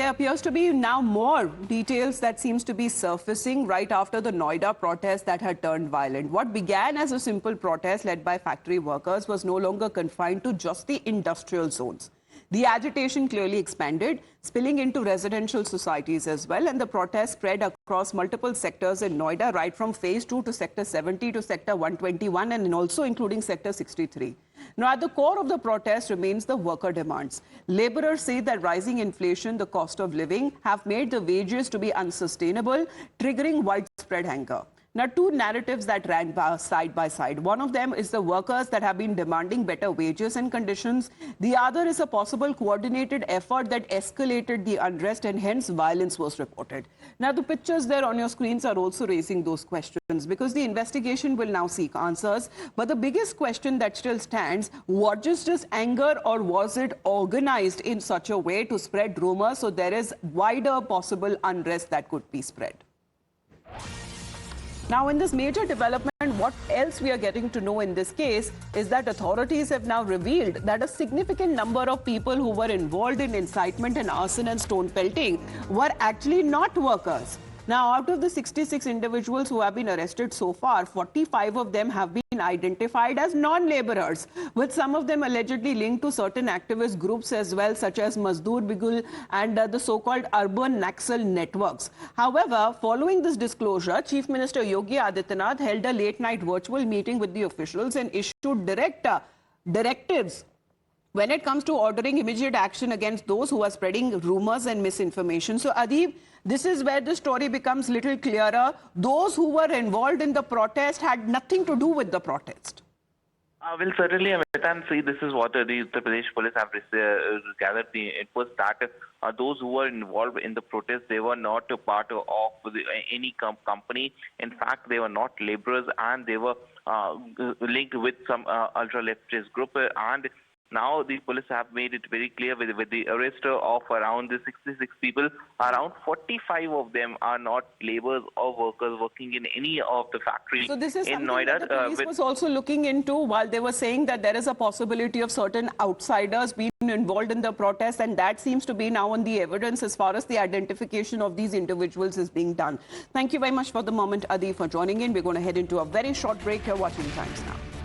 there appears to be now more details that seems to be surfacing right after the Noida protest that had turned violent. What began as a simple protest led by factory workers was no longer confined to just the industrial zones. The agitation clearly expanded, spilling into residential societies as well, and the protest spread across multiple sectors in Noida, right from Phase 2 to Sector 70 to Sector 121, and also including Sector 63. Now, at the core of the protest remains the worker demands. Laborers say that rising inflation, the cost of living, have made the wages to be unsustainable, triggering widespread anger. Now, two narratives that ran side by side. One of them is the workers that have been demanding better wages and conditions. The other is a possible coordinated effort that escalated the unrest and hence violence was reported. Now, the pictures there on your screens are also raising those questions because the investigation will now seek answers. But the biggest question that still stands, was just anger or was it organized in such a way to spread rumors so there is wider possible unrest that could be spread? Now, in this major development, what else we are getting to know in this case is that authorities have now revealed that a significant number of people who were involved in incitement and arson and stone pelting were actually not workers. Now, out of the 66 individuals who have been arrested so far, 45 of them have been identified as non-laborers, with some of them allegedly linked to certain activist groups as well, such as Mazdoor Bigul and the so-called urban Naxal networks. However, following this disclosure, Chief Minister Yogi Adityanath held a late-night virtual meeting with the officials and issued directives when it comes to ordering immediate action against those who are spreading rumors and misinformation. So, Adib, this is where the story becomes little clearer. Those who were involved in the protest had nothing to do with the protest. Well, certainly, Amita, and see, this is what the Uttar Pradesh police have gathered. It was that those who were involved in the protest, they were not a part of any company. In fact, they were not laborers, and they were linked with some ultra-leftist group. And now the police have made it very clear with the arrest of around the 66 people, around 45 of them are not laborers or workers working in any of the factories so this is in something Noida. That the police was also looking into while they were saying that there is a possibility of certain outsiders being involved in the protest, and that seems to be now on the evidence as far as the identification of these individuals is being done. Thank you very much for the moment, Adi, for joining in. We're going to head into a very short break here watching Times Now.